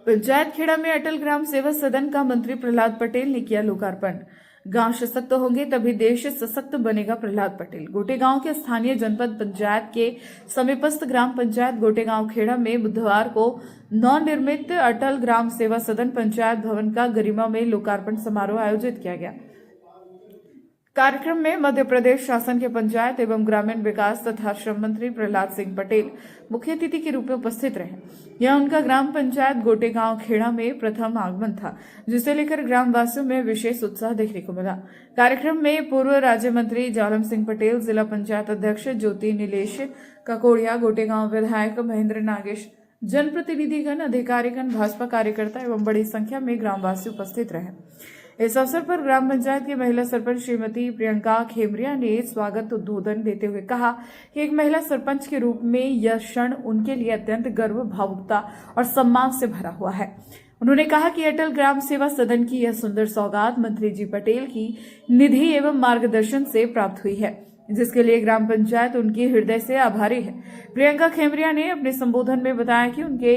पंचायत खेड़ा में अटल ग्राम सेवा सदन का मंत्री प्रहलाद पटेल ने किया लोकार्पण। गांव सशक्त होंगे तभी देश सशक्त बनेगा। प्रहलाद पटेल गोटेगांव के स्थानीय जनपद पंचायत के समीपस्थ ग्राम पंचायत गोटेगांव खेड़ा में बुधवार को नवनिर्मित अटल ग्राम सेवा सदन पंचायत भवन का गरिमा में लोकार्पण समारोह आयोजित किया गया। कार्यक्रम में मध्य प्रदेश शासन के पंचायत एवं ग्रामीण विकास तथा श्रम मंत्री प्रहलाद सिंह पटेल मुख्य अतिथि के रूप में उपस्थित रहे। यह उनका ग्राम पंचायत गोटेगांव खेड़ा में प्रथम आगमन था, जिसे लेकर ग्रामवासियों में विशेष उत्साह देखने को मिला। कार्यक्रम में पूर्व राज्य मंत्री जालम सिंह पटेल, जिला पंचायत अध्यक्ष ज्योति नीलेश ककोड़िया, गोटेगांव विधायक महेंद्र नागेश, जनप्रतिनिधिगण, अधिकारीगण, भाजपा कार्यकर्ता एवं बड़ी संख्या में ग्रामवासी उपस्थित रहे। इस अवसर पर ग्राम पंचायत की महिला सरपंच श्रीमती प्रियंका खेमरिया ने स्वागत उद्बोधन देते हुए कहा कि एक महिला सरपंच के रूप में यह क्षण उनके लिए अत्यंत गर्व, भावुकता और सम्मान से भरा हुआ है। उन्होंने कहा कि अटल ग्राम सेवा सदन की यह सुंदर सौगात मंत्री जी पटेल की निधि एवं मार्गदर्शन से प्राप्त हुई है, जिसके लिए ग्राम पंचायत उनकी हृदय से आभारी है। प्रियंका खेमरिया ने अपने संबोधन में बताया कि उनके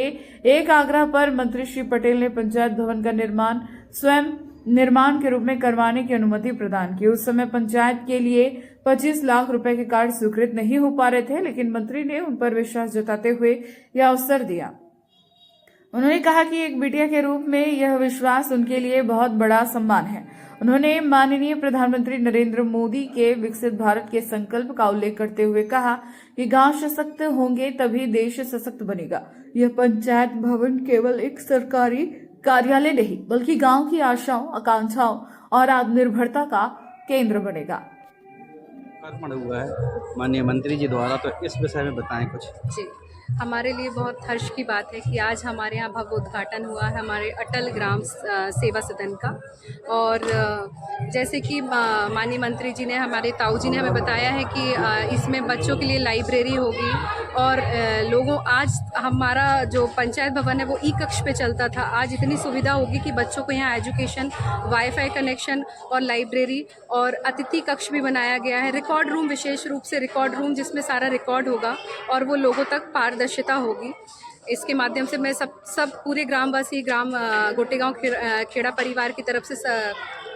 एक आग्रह पर मंत्री श्री पटेल ने पंचायत भवन का निर्माण स्वयं निर्माण के रूप में करवाने की अनुमति प्रदान की। उस समय पंचायत के लिए 25 लाख रुपए के कार्ड स्वीकृत नहीं हो पा रहे थे, लेकिन मंत्री ने उन पर विश्वास जताते हुए यह अवसर दिया। उन्होंने कहा कि एक बिटिया के रूप में यह विश्वास उनके लिए बहुत बड़ा सम्मान है। उन्होंने माननीय प्रधानमंत्री नरेंद्र मोदी के विकसित भारत के संकल्प का उल्लेख करते हुए कहा कि गांव सशक्त होंगे तभी देश सशक्त बनेगा। यह पंचायत भवन केवल एक सरकारी कार्यालय नहीं, बल्कि गांव की आशाओं, आकांक्षाओं और आत्मनिर्भरता का केंद्र बनेगा। लोकार्पण हुआ है माननीय मंत्री जी द्वारा, तो इस विषय में बताएं कुछ। जी, हमारे लिए बहुत हर्ष की बात है कि आज हमारे यहाँ भव्य उद्घाटन हुआ है हमारे अटल ग्राम सेवा सदन का। और जैसे कि माननीय मंत्री जी ने, हमारे ताऊ जी ने हमें बताया है कि इसमें बच्चों के लिए लाइब्रेरी होगी और लोगों आज हमारा जो पंचायत भवन है वो ई कक्ष पे चलता था, आज इतनी सुविधा होगी कि बच्चों को यहाँ एजुकेशन, वाईफाई कनेक्शन और लाइब्रेरी और अतिथि कक्ष भी बनाया गया है। रिकॉर्ड रूम, विशेष रूप से रिकॉर्ड रूम जिसमें सारा रिकॉर्ड होगा और वो लोगों तक पारदर्शिता होगी। इसके माध्यम से मैं सब पूरे ग्रामवासी, गोटेगांव खेड़ा परिवार की तरफ से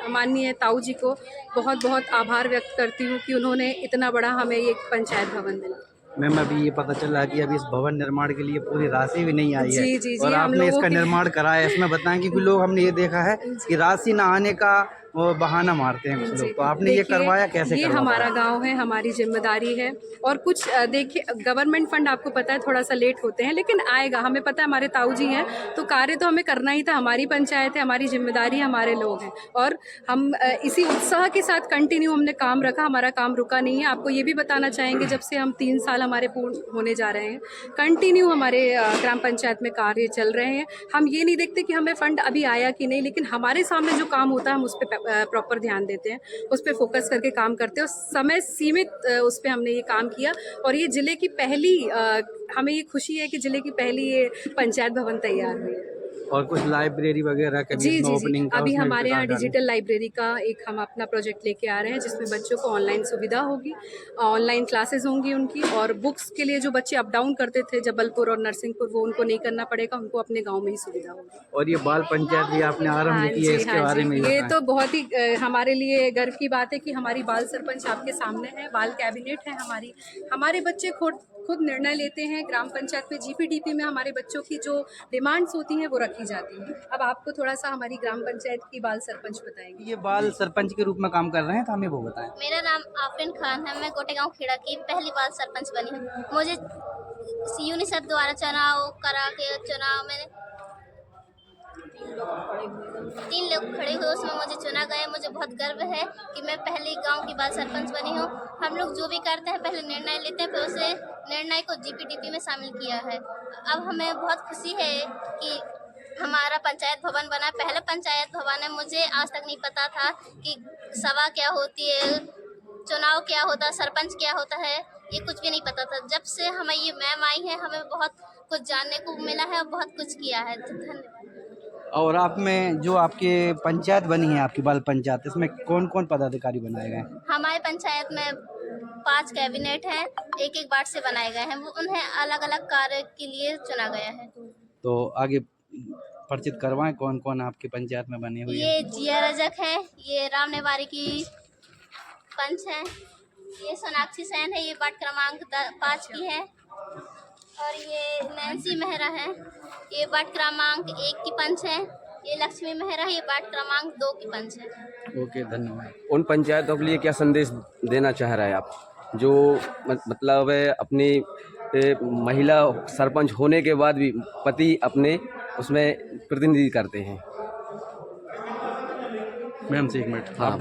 माननीय ताऊ जी को बहुत बहुत आभार व्यक्त करती हूँ कि उन्होंने इतना बड़ा हमें ये पंचायत भवन दिला। मैम, अभी ये पता चल रहा है कि अभी इस भवन निर्माण के लिए पूरी राशि भी नहीं आई है। जी, और आपने इसका निर्माण कराया है। इसमें बताएं कि लोग, हमने ये देखा है कि राशि न आने का वो बहाना मारते हैं कुछ लोग, तो आपने ये करवाया कैसे? ये हमारा गांव है, हमारी जिम्मेदारी है। और कुछ देखिए, गवर्नमेंट फंड आपको पता है थोड़ा सा लेट होते हैं, लेकिन आएगा। हमें पता है हमारे ताऊ जी हैं, तो कार्य तो हमें करना ही था। हमारी पंचायत है, हमारी जिम्मेदारी है, हमारे लोग हैं और हम इसी उत्साह के साथ कंटिन्यू हमने काम रखा। हमारा काम रुका नहीं है। आपको ये भी बताना चाहेंगे, जब से हम 3 साल हमारे पूर्ण होने जा रहे हैं, कंटिन्यू हमारे ग्राम पंचायत में कार्य चल रहे हैं। हम ये नहीं देखते कि हमें फंड अभी आया कि नहीं, लेकिन हमारे सामने जो काम होता है हम उस पर प्रॉपर ध्यान देते हैं, उस पर फोकस करके काम करते हैं। समय सीमित उस पर हमने ये काम किया और ये जिले की पहली, हमें ये खुशी है कि जिले की पहली ये पंचायत भवन तैयार हुई है। और कुछ लाइब्रेरी वगैरह का जी, ओपनिंग का अभी हमारे यहाँ डिजिटल लाइब्रेरी का एक हम अपना प्रोजेक्ट लेके आ रहे हैं, जिसमें बच्चों को ऑनलाइन सुविधा होगी, ऑनलाइन क्लासेस होंगी उनकी, और बुक्स के लिए जो बच्चे अप डाउन करते थे जबलपुर और नरसिंहपुर, वो उनको नहीं करना पड़ेगा, उनको अपने गांव में ही सुविधा होगी। और ये बाल पंचायत भी आपने आरंभ की है, इसके बारे में ये तो बहुत ही हमारे लिए गर्व की बात है कि हमारी बाल सरपंच आपके सामने है, बाल कैबिनेट है हमारी। हमारे बच्चे खुद निर्णय लेते हैं। ग्राम पंचायत में जीपीडीपी में हमारे बच्चों की जो डिमांड्स होती हैं वो रखी जाती हैं। अब आपको थोड़ा सा हमारी ग्राम पंचायत की बाल सरपंच बताएंगे। ये बाल सरपंच के रूप में काम कर रहे हैं, तो हमें वो बताएं। मेरा नाम आफरीन खान है। मैं गोटेगांव खेड़ा की पहली बाल सरपंच बनी हूँ। मुझे यूनिसेफ द्वारा चुनाव में 3 लोग खड़े हुए, उसमें मुझे चुना गया। मुझे बहुत गर्व है कि मैं पहली गांव की बाल सरपंच बनी हूँ। हम लोग जो भी करते हैं पहले निर्णय लेते हैं, फिर उसे निर्णय को जीपीडीपी में शामिल किया है। अब हमें बहुत खुशी है कि हमारा पंचायत भवन बना। पहले पंचायत भवन है, मुझे आज तक नहीं पता था कि सभा क्या होती है, चुनाव क्या होता है, सरपंच क्या होता है, ये कुछ भी नहीं पता था। जब से हमें ये मैम आई है, हमें बहुत कुछ जानने को मिला है और बहुत कुछ किया है। धन्यवाद। और आप में जो आपके पंचायत बनी है, आपकी बाल पंचायत, इसमें कौन कौन पदाधिकारी बनाए गए हैं? हमारे पंचायत में 5 कैबिनेट हैं, एक वार्ड से बनाए गए हैं। वो उन्हें अलग अलग कार्य के लिए चुना गया है। तो आगे परिचित करवाएं कौन कौन आपकी पंचायत में बने हुए हैं। ये जिया रजक है, ये राम नेवारी की पंच है, ये सोनाक्षी सेन है, ये वार्ड क्रमांक 5 की है, और ये नैन्सी मेहरा है, ये वार्ड क्रमांक 1 की पंच है, ये लक्ष्मी मेहरा है, ये वार्ड क्रमांक 2 की पंच है। ओके, धन्यवाद। उन पंचायतों के लिए क्या संदेश देना चाह रहे हैं आप, जो मतलब अपनी महिला सरपंच होने के बाद भी पति अपने उसमें प्रतिनिधि करते हैं। मैम से एक मिनट हाँ। आप